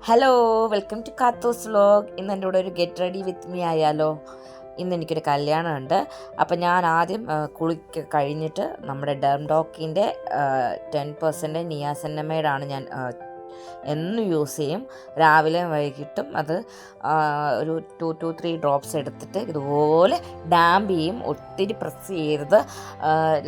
Hello, welcome to കാത്തോസ് vlog. ഇന്ന് എൻ്റെ കൂടെ ഒരു ഗെറ്റ് റെഡി വിത്ത് മീ ആയാലോ? ഇന്ന് എനിക്കൊരു കല്യാണമുണ്ട്. അപ്പം ഞാൻ ആദ്യം കുളിക്ക് കഴിഞ്ഞിട്ട് നമ്മുടെ ഡെർംഡോക്കിൻ്റെ 10% നിയാസിനമൈഡാണ് ഞാൻ എന്നും യൂസ് ചെയ്യും. രാവിലെ വൈകിട്ടും അത് ഒരു 2 to 3 ഡ്രോപ്സ് എടുത്തിട്ട് ഇതുപോലെ ഡാമ്പ് ചെയ്യും. ഒത്തിരി പ്രസ് ചെയ്യരുത്,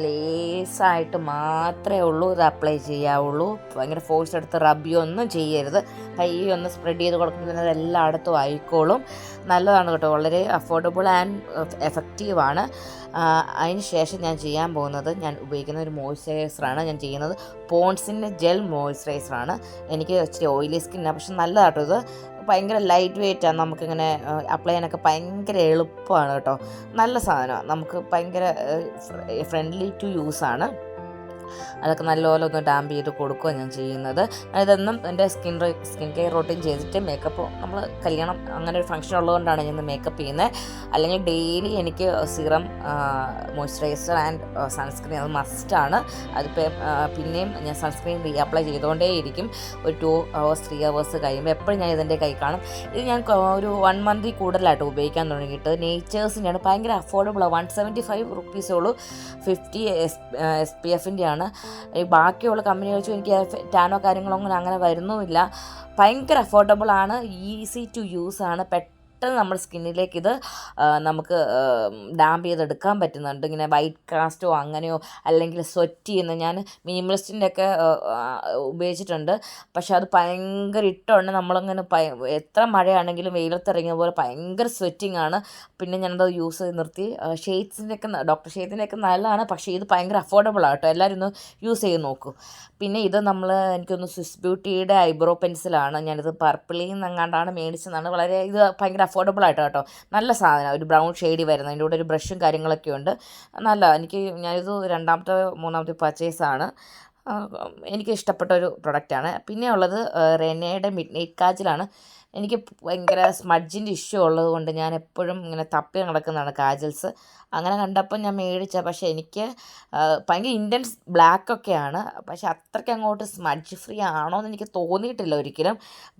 ലേസായിട്ട് മാത്രമേ ഉള്ളൂ ഇത് അപ്ലൈ ചെയ്യാവുള്ളൂ. ഭയങ്കര ഫോഴ്സ് എടുത്ത് റബ്ബിയൊന്നും ചെയ്യരുത്. കൈ ഒന്ന് സ്പ്രെഡ് ചെയ്ത് കൊടുക്കുന്നത് എല്ലായിടത്തും ആയിക്കോളും. നല്ലതാണ് കേട്ടോ, വളരെ അഫോർഡബിൾ ആൻഡ് എഫക്റ്റീവാണ്. അതിന് ശേഷം ഞാൻ ചെയ്യാൻ പോകുന്നത്, ഞാൻ ഉപയോഗിക്കുന്ന ഒരു മോയ്സ്ചറൈസറാണ്. ഞാൻ ചെയ്യുന്നത് പോൺസിൻ്റെ ജെൽ മോയ്സ്ചറൈസറാണ്. എനിക്ക് ഇച്ചിരി ഓയിലി സ്കിന്നാണ്, പക്ഷെ നല്ലതാട്ടോ ഇത്. ഭയങ്കര ലൈറ്റ് വെയ്റ്റാണ്, നമുക്കിങ്ങനെ അപ്ലൈ ചെയ്യാനൊക്കെ ഭയങ്കര എളുപ്പമാണ് കേട്ടോ. നല്ല സാധനമാണ്, നമുക്ക് ഭയങ്കര ഫ്രണ്ട്ലി ടു യൂസാണ്. അതൊക്കെ നല്ലപോലെ ഒന്ന് ഡാമ്പ് ചെയ്ത് കൊടുക്കുക ഞാൻ ചെയ്യുന്നത്. ഇതൊന്നും എൻ്റെ സ്കിൻ കെയർ റൊട്ടീൻ ചെയ്തിട്ട് മേക്കപ്പ്, നമ്മൾ കല്യാണം അങ്ങനെ ഒരു ഫംഗ്ഷൻ ഉള്ളതുകൊണ്ടാണ് ഞാൻ മേക്കപ്പ് ചെയ്യുന്നത്. അല്ലെങ്കിൽ ഡെയിലി എനിക്ക് സിറം, മോയ്സ്ചറൈസർ ആൻഡ് സൺസ്ക്രീൻ അത് മസ്റ്റാണ്. അതിപ്പോൾ പിന്നെയും ഞാൻ സൺസ്ക്രീൻ അപ്ലൈ ചെയ്തുകൊണ്ടേയിരിക്കും. ഒരു 2 hours 3 hours കഴിയുമ്പോൾ എപ്പോഴും ഞാൻ ഇതിൻ്റെ കൈ കാണും. ഇത് ഞാൻ ഒരു 1 month കൂടുതലായിട്ട് ഉപയോഗിക്കാൻ തുടങ്ങിയിട്ട്. നേച്ചേഴ്സിൻ്റെയാണ്, ഭയങ്കര അഫോർഡബിളാണ്. 175 റുപ്പീസേ ഉള്ളൂ. 50 SPF-ൻ്റെയാണ്. ബാക്കിയുള്ള കമ്പനി വെച്ച് എനിക്ക് ടാനോ കാര്യങ്ങളൊന്നും അങ്ങനെ വരുന്നുമില്ല. ഭയങ്കര അഫോർഡബിളാണ്, ഈസി ടു യൂസാണ്. പെട്ടെന്ന് നമ്മുടെ സ്കിന്നിലേക്ക് ഇത് നമുക്ക് ഡാമ്പ് ചെയ്തെടുക്കാൻ പറ്റുന്നുണ്ട്. ഇങ്ങനെ വൈറ്റ് കാസ്റ്റോ അങ്ങനെയോ അല്ലെങ്കിൽ സ്വെറ്റ് ചെയ്യുന്ന, ഞാൻ മിനിമലിസ്റ്റിൻ്റെ ഒക്കെ ഉപയോഗിച്ചിട്ടുണ്ട്. പക്ഷെ അത് ഭയങ്കര ഇട്ടമുണ്ട്. നമ്മളിങ്ങനെ എത്ര മഴയാണെങ്കിലും വെയിലത്തിറങ്ങിയ പോലെ ഭയങ്കര സ്വെറ്റിംഗ് ആണ്. പിന്നെ ഞാനത് യൂസ് ചെയ്ത് നിർത്തി. ഷെയ്ഡ്സിൻ്റെയൊക്കെ, ഡോക്ടർ ഷെയ്ഡിൻ്റെയൊക്കെ നല്ലതാണ്, പക്ഷേ ഇത് ഭയങ്കര അഫോർഡബിൾ ആട്ടോ. എല്ലാവരും ഒന്ന് യൂസ് ചെയ്ത് നോക്കൂ. പിന്നെ ഇത് എനിക്കൊന്ന് സ്വിസ് ബ്യൂട്ടിയുടെ ഐബ്രോ പെൻസിലാണ്. ഞാനിത് പർപ്പിളിൽ നിന്ന് എങ്ങാണ്ടാണ് മേടിച്ചതാണ്. വളരെ ഇത് ഭയങ്കര അഫോർഡബിൾ ആയിട്ടോ കേട്ടോ. നല്ല സാധനം, ഒരു ബ്രൗൺ ഷെയ്ഡി വരുന്നത്. അതിൻ്റെ കൂടെ ഒരു ബ്രഷും കാര്യങ്ങളൊക്കെ ഉണ്ട്. ഞാനിത് 2ാമത്തെ 3ാമത്തെ പർച്ചേസാണ്. എനിക്ക് ഇഷ്ടപ്പെട്ട ഒരു പ്രൊഡക്റ്റാണ്. പിന്നെ ഉള്ളത് റെനയുടെ മിഡ് നൈറ്റ് കാജലാണ്. എനിക്ക് ഭയങ്കര സ്മഡ്ജിൻ്റെ ഇഷ്യൂ ഉള്ളത് കൊണ്ട് ഞാൻ എപ്പോഴും ഇങ്ങനെ തപ്പി നടക്കുന്നതാണ് കാജൽസ്. അങ്ങനെ കണ്ടപ്പോൾ ഞാൻ മേടിച്ച, പക്ഷേ എനിക്ക് ഭയങ്കര ഇൻറ്റൻസ് ബ്ലാക്കൊക്കെയാണ്. പക്ഷേ അത്രയ്ക്ക് അങ്ങോട്ട് സ്മഡ്ജ് ഫ്രീ ആണോ എന്ന് എനിക്ക് തോന്നിയിട്ടില്ല ഒരിക്കലും.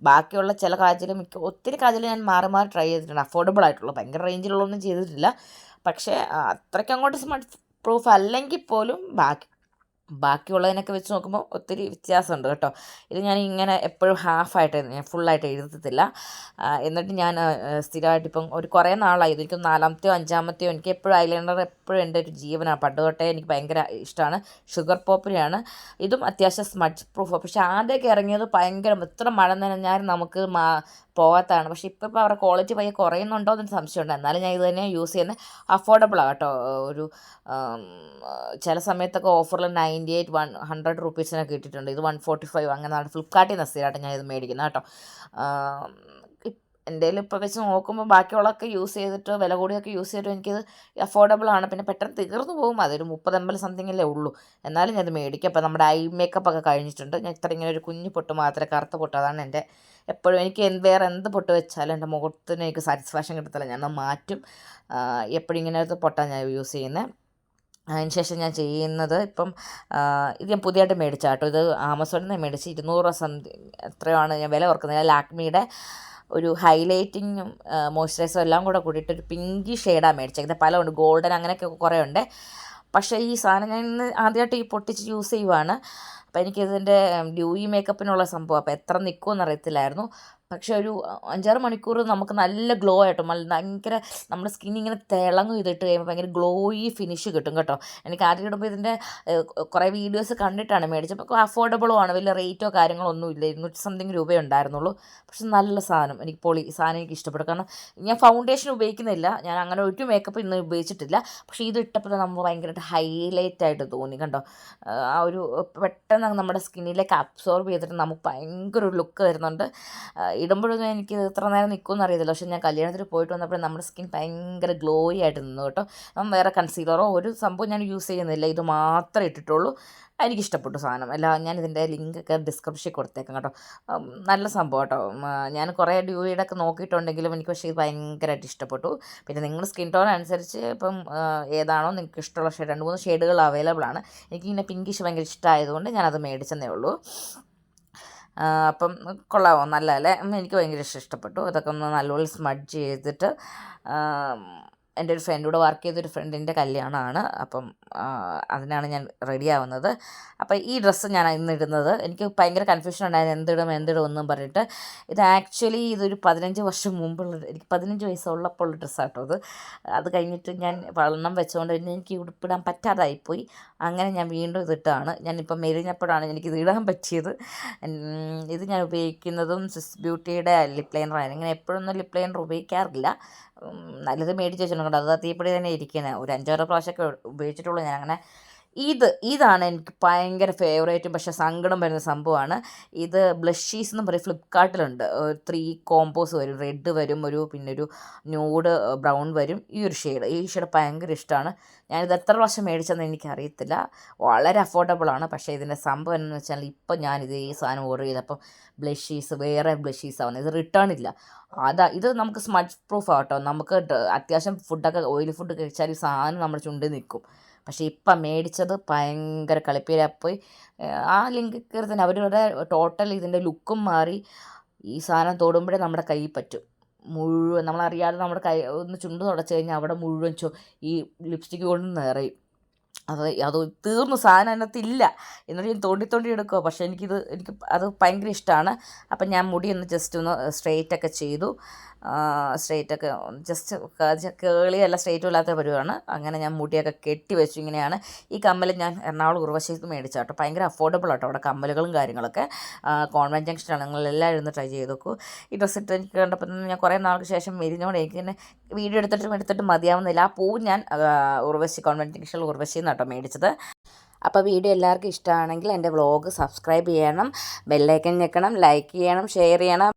ബാക്കിയുള്ള ചില കാജലും, ഒത്തിരി കാജൽ ഞാൻ മാറി മാറി ട്രൈ ചെയ്തിട്ടുണ്ട്. അഫോർഡബിൾ ആയിട്ടുള്ള, ഭയങ്കര റേഞ്ചിലുള്ളതൊന്നും ചെയ്തിട്ടില്ല. പക്ഷേ അത്രയ്ക്ക് അങ്ങോട്ട് സ്മഡ്ജ് പ്രൂഫ് അല്ലെങ്കിൽ പോലും ബാക്കിയുള്ളതിനൊക്കെ വെച്ച് നോക്കുമ്പോൾ ഒത്തിരി വ്യത്യാസമുണ്ട് കേട്ടോ. ഇത് ഞാൻ ഇങ്ങനെ എപ്പോഴും ഹാഫായിട്ട്, ഞാൻ ഫുള്ളായിട്ട് എഴുതത്തില്ല. എന്നിട്ട് ഞാൻ സ്ഥിരമായിട്ട് ഇപ്പം ഒരു കുറേ നാളായി, എനിക്ക് 4ാമത്തെയോ 5ാമത്തെയോ, എനിക്ക് എപ്പോഴും ഐലൈനർ എപ്പോഴും എൻ്റെ ഒരു ജീവനാണ്. പണ്ട് തൊട്ടേ എനിക്ക് ഭയങ്കര ഇഷ്ടമാണ്. ഷുഗർ പോപ്പിനെയാണ്. ഇതും അത്യാവശ്യം സ്മഡ്ജ് പ്രൂഫ്. പക്ഷേ ആദ്യമൊക്കെ ഇറങ്ങിയത് ഭയങ്കര, എത്ര മഴ നനഞ്ഞാലും നമുക്ക് പോകാത്തതാണ്. പക്ഷേ ഇപ്പോൾ അവരുടെ ക്വാളിറ്റി പയ്യെ കുറയുന്നുണ്ടോ എന്നൊരു സംശയമുണ്ട്. എന്നാലും ഞാൻ ഇത് തന്നെ യൂസ് ചെയ്യുന്നത്. അഫോർഡബിളാണ് കേട്ടോ. ഒരു ചില സമയത്തൊക്കെ ഓഫറിൽ 98 100 റുപ്പീസിനൊക്കെ കിട്ടിയിട്ടുണ്ട്. ഇത് 145 അങ്ങനെയാണ്. ഫ്ലിപ്കാർട്ടിൽ നിന്ന് സ്ഥിരമായിട്ട് ഞാൻ ഇത് മേടിക്കുന്നത് കേട്ടോ. എൻ്റെ കയ്യിൽ ഇപ്പോൾ വെച്ച് നോക്കുമ്പോൾ ബാക്കിയുള്ളതൊക്കെ യൂസ് ചെയ്തിട്ട്, വില കൂടിയൊക്കെ യൂസ് ചെയ്തിട്ട് എനിക്കിത് അഫോർഡബിളാണ്. പിന്നെ പെട്ടെന്ന് തീർന്നു പോകും. അതൊരു 30 സംതിങ്ങല്ലേ ഉള്ളൂ. എന്നാലും ഞാൻ ഇത് മേടിക്കും. അപ്പോൾ നമ്മുടെ ഐ മേക്കപ്പ് ഒക്കെ കഴിഞ്ഞിട്ടുണ്ട്. ഞാൻ ഇങ്ങനെ ഒരു കുഞ്ഞു പൊട്ട് മാത്രമേ, കറുത്ത പൊട്ട്, അതാണ് എൻ്റെ എപ്പോഴും. എനിക്ക് വേറെ എന്ത് പൊട്ട് വെച്ചാലും എൻ്റെ മുഖത്തിന് എനിക്ക് സാറ്റിസ്ഫാക്ഷൻ കിട്ടത്തില്ല. ഞാൻ മാറ്റും. എപ്പോഴും ഇങ്ങനത്തെ പൊട്ടാണ് ഞാൻ യൂസ് ചെയ്യുന്നത്. അതിന് ശേഷം ഞാൻ ചെയ്യുന്നത്, ഇപ്പം ഇത് ഞാൻ പുതിയതായിട്ട് മേടിച്ച കേട്ടോ. ഇത് ആമസോണിൽ നിന്ന് മേടിച്ച് 200 സംതിങ് എത്രയാണ് ഞാൻ വില ഓർക്കുന്നത്. ലാക്മിയുടെ ഒരു ഹൈലൈറ്റിങ്ങും മോയ്സ്ചറൈസറും എല്ലാം കൂടെ കൂടിയിട്ട് ഒരു പിങ്കി ഷെയ്ഡാണ് മേടിച്ചത്. പല ഉണ്ട്, ഗോൾഡൻ അങ്ങനെയൊക്കെ കുറേ ഉണ്ട്. പക്ഷേ ഈ സാധനം ഞാൻ ഇന്ന് ആദ്യമായിട്ട് ഈ പൊട്ടിച്ച് യൂസ് ചെയ്യുവാണ്. അപ്പോൾ എനിക്കിതിൻ്റെ ഡ്യൂയി മേക്കപ്പിനുള്ള സംഭവം, അപ്പോൾ എത്ര നിൽക്കുമെന്ന് അറിയത്തില്ലായിരുന്നു. പക്ഷേ ഒരു 5-6 മണിക്കൂർ നമുക്ക് നല്ല ഗ്ലോ ആയിട്ടും, ഭയങ്കര നമ്മുടെ സ്കിൻ ഇങ്ങനെ തിളങ്ങും. ഇതിട്ട് കഴിയുമ്പോൾ ഭയങ്കര ഗ്ലോയി ഫിനിഷ് കിട്ടും കേട്ടോ. എനിക്ക് ആദ്യം ഇടുമ്പോൾ ഇതിൻ്റെ കുറേ വീഡിയോസ് കണ്ടിട്ടാണ് മേടിച്ചത്. അപ്പോൾ അഫോർഡബിളും ആണ്, വലിയ റേറ്റോ കാര്യങ്ങളോ ഒന്നുമില്ല. 200 സംതിങ് രൂപയേ ഉണ്ടായിരുന്നുള്ളൂ. പക്ഷെ നല്ല സാധനം, എനിക്ക് സാധനം എനിക്ക് ഇഷ്ടപ്പെടും. കാരണം ഞാൻ ഫൗണ്ടേഷൻ ഉപയോഗിക്കുന്നില്ല, ഞാൻ അങ്ങനെ ഒരു മേക്കപ്പ് ഇന്ന് ഉപയോഗിച്ചിട്ടില്ല. പക്ഷേ ഇത് ഇട്ടപ്പോൾ നമ്മൾ ഭയങ്കരമായിട്ട് ഹൈലൈറ്റ് ആയിട്ട് തോന്നി കണ്ടോ. ആ ഒരു പെട്ടെന്ന് നമ്മുടെ സ്കിന്നിലേക്ക് അബ്സോർബ് ചെയ്തിട്ട് നമുക്ക് ഭയങ്കര ഒരു ലുക്ക് വരുന്നുണ്ട്. ഇടുമ്പോഴൊന്നും എനിക്ക് ഇത്ര നേരം നിൽക്കുമെന്ന് അറിയത്തില്ല. പക്ഷേ ഞാൻ കല്യാണത്തിന് പോയിട്ട് വന്നപ്പോൾ നമ്മുടെ സ്കിൻ ഭയങ്കര ഗ്ലോയി ആയിട്ട് നിന്നു കേട്ടോ. വേറെ കൺസീലറോ ഒരു സംഭവം ഞാൻ യൂസ് ചെയ്യുന്നില്ല, ഇത് മാത്രമേ ഇട്ടിട്ടുള്ളൂ. എനിക്കിഷ്ടപ്പെട്ടു സാധനം. ഞാൻ ഇതിൻ്റെ ലിങ്കൊക്കെ ഡിസ്ക്രിപ്ഷനിൽ കൊടുത്തേക്കാം കേട്ടോ. നല്ല സംഭവം കേട്ടോ. ഞാൻ കുറേ ഡ്യൂയുടെ ഒക്കെ നോക്കിയിട്ടുണ്ടെങ്കിലും എനിക്ക് പക്ഷേ ഇത് ഭയങ്കരമായിട്ട് ഇഷ്ടപ്പെട്ടു. പിന്നെ നിങ്ങളുടെ സ്കിൻ ടോൺ അനുസരിച്ച് ഇപ്പം ഏതാണോ നിങ്ങൾക്ക് ഇഷ്ടമുള്ള ഷെയ്ഡ്, 2-3 ഷെയ്ഡുകൾ അവൈലബിൾ ആണ്. എനിക്കിങ്ങനെ പിങ്കിഷ് ഭയങ്കര ഇഷ്ടമായതുകൊണ്ട് ഞാനത് മേടിച്ചെന്നേ ഉള്ളൂ. അപ്പം കൊള്ളാമോ നല്ല അല്ലേ എനിക്ക് ഭയങ്കര ഇഷ്ടപ്പെട്ടു. അതൊക്കെ ഒന്ന് നല്ലപോലെ സ്മഡ്ജ് ചെയ്തിട്ട് എൻ്റെ ഒരു ഫ്രണ്ടിലൂടെ വർക്ക് ചെയ്തൊരു ഫ്രണ്ടിൻ്റെ കല്യാണമാണ്. അപ്പം അതിനാണ് ഞാൻ റെഡി ആവുന്നത്. അപ്പോൾ ഈ ഡ്രസ്സ് ഞാൻ ഇന്ന് ഇടുന്നത് എനിക്ക് ഭയങ്കര കൺഫ്യൂഷൻ ഉണ്ടായിരുന്നു എന്തിടും എന്നും പറഞ്ഞിട്ട്. ഇത് ആക്ച്വലി ഇതൊരു 15 വർഷം മുമ്പുള്ള എനിക്ക് 15 വയസ്സുള്ളപ്പോൾ ഉള്ള ഡ്രസ്സാട്ടോ അത്. അത് കഴിഞ്ഞിട്ട് ഞാൻ വണ്ണം വെച്ചുകൊണ്ട് പിന്നെ എനിക്ക് ഉടുപ്പിടാൻ പറ്റാതായിപ്പോയി. അങ്ങനെ ഞാൻ വീണ്ടും ഇതിട്ടാണ്. ഞാനിപ്പോൾ മെലിഞ്ഞപ്പോഴാണ് എനിക്കിത് ഇടാൻ പറ്റിയത്. ഇത് ഞാൻ ഉപയോഗിക്കുന്നതും സ്വിസ് ബ്യൂട്ടിയുടെ ലിപ് ലൈനറാണ്. ഇങ്ങനെ എപ്പോഴൊന്നും ലിപ് ലൈനർ ഉപയോഗിക്കാറില്ല. നല്ലത് മേടിച്ച് വെച്ചിട്ടുണ്ട്. അത് തീപ്പൊടി തന്നെ ഇരിക്കുന്നത്. ഒരു 5-6 പ്രാവശ്യമൊക്കെ ഉപയോഗിച്ചിട്ടുള്ളൂ ഞാൻ. അങ്ങനെ ഇതാണ് എനിക്ക് ഭയങ്കര ഫേവറേറ്റും പക്ഷേ സങ്കടം വരുന്ന സംഭവമാണ്. ഇത് ബ്ലഷീസ് എന്ന് പറയും, ഫ്ലിപ്കാർട്ടിലുണ്ട്. 3 കോമ്പോസ് വരും. റെഡ് വരും, പിന്നെ ഒരു ന്യൂഡ് ബ്രൗൺ വരും. ഈ ഷെയ്ഡ് ഭയങ്കര ഇഷ്ടമാണ്. ഞാനിത് എത്ര പ്രാവശ്യം മേടിച്ചതെന്ന് എനിക്കറിയത്തില്ല. വളരെ അഫോർഡബിളാണ്. പക്ഷേ ഇതിൻ്റെ സംഭവം എന്ന് വെച്ചാൽ ഇപ്പം ഞാനിത് ഈ സാധനം ഓർഡർ ചെയ്തപ്പം വേറെ ബ്ലഷീസ് ആവുന്നത്. ഇത് റിട്ടേൺ ഇല്ല. ഇത് നമുക്ക് സ്മഡ്ജ് പ്രൂഫ് ആട്ടോ. നമുക്ക് അത്യാവശ്യം ഓയിലി ഫുഡ് കഴിച്ചാൽ ഈ സാധനം നമ്മുടെ ചുണ്ടിൽ നിൽക്കും. പക്ഷേ ഇപ്പം മേടിച്ചത് ഭയങ്കര കളിപ്പീരായിപ്പോയി. ആ ലിങ്ക് കയറി തന്നെ അവരുടെ ടോട്ടൽ ഇതിൻ്റെ ലുക്കും മാറി. ഈ സാധനം തൊടുമ്പോഴേ നമ്മുടെ കൈ പറ്റും മുഴുവൻ. നമ്മളറിയാതെ നമ്മുടെ കൈ ഒന്ന് ചുണ്ട് തുടച്ച് കഴിഞ്ഞാൽ അവിടെ മുഴുവൻ ഈ ലിപ്സ്റ്റിക്ക് കൊണ്ട് നിറയും. അത് തീർന്നു, സാധനം അതിനകത്തില്ല. എന്നിട്ട് ഞാൻ തോണ്ടി എടുക്കുക. പക്ഷേ എനിക്ക് അത് ഭയങ്കര ഇഷ്ടമാണ്. അപ്പം ഞാൻ മുടി ഒന്ന് ജസ്റ്റ് ഒന്ന് സ്ട്രെയിറ്റൊക്കെ ചെയ്തു. സ്ട്രെയിറ്റൊക്കെ ജസ്റ്റ് കേളിയല്ല സ്ട്രെയിറ്റും ഇല്ലാത്ത പരിവാണ്. അങ്ങനെ ഞാൻ മുടിയൊക്കെ കെട്ടി വെച്ചു. ഇങ്ങനെയാണ്. ഈ കമ്മൽ ഞാൻ എറണാകുളം ഉർവശിയിൽ മേടിച്ച കേട്ടോ. ഭയങ്കര അഫോർഡബിൾ ആട്ടോ അവിടെ കമ്മലുകളും കാര്യങ്ങളൊക്കെ. കോൺവെൻറ്റ് ജംഗ്ഷനാണ്. നിങ്ങളെല്ലാവരും ഇരുന്ന് ട്രൈ ചെയ്ത് നോക്കൂ. ഈ ഡ്രസ്സ് ഇട്ട് എനിക്ക് കണ്ടപ്പോൾ ഞാൻ കുറേ നാൾക്ക് ശേഷം മെലിഞ്ഞോണ്ട് എനിക്ക് തന്നെ വീഡിയോ എടുത്തിട്ട് മതിയാവുന്നില്ല. ആ പൂ ഞാൻ ഉർവശി കോൺവെൻറ്റ് ജംഗ്ഷനിൽ ഉർവശിയിൽ നിന്നാട്ടോ മേടിച്ചത്. അപ്പോൾ വീഡിയോ എല്ലാവർക്കും ഇഷ്ടമാണെങ്കിൽ എൻ്റെ വ്ളോഗ് സബ്സ്ക്രൈബ് ചെയ്യണം, ബെല്ലൈക്കൻ ഞെക്കണം, ലൈക്ക് ചെയ്യണം, ഷെയർ ചെയ്യണം.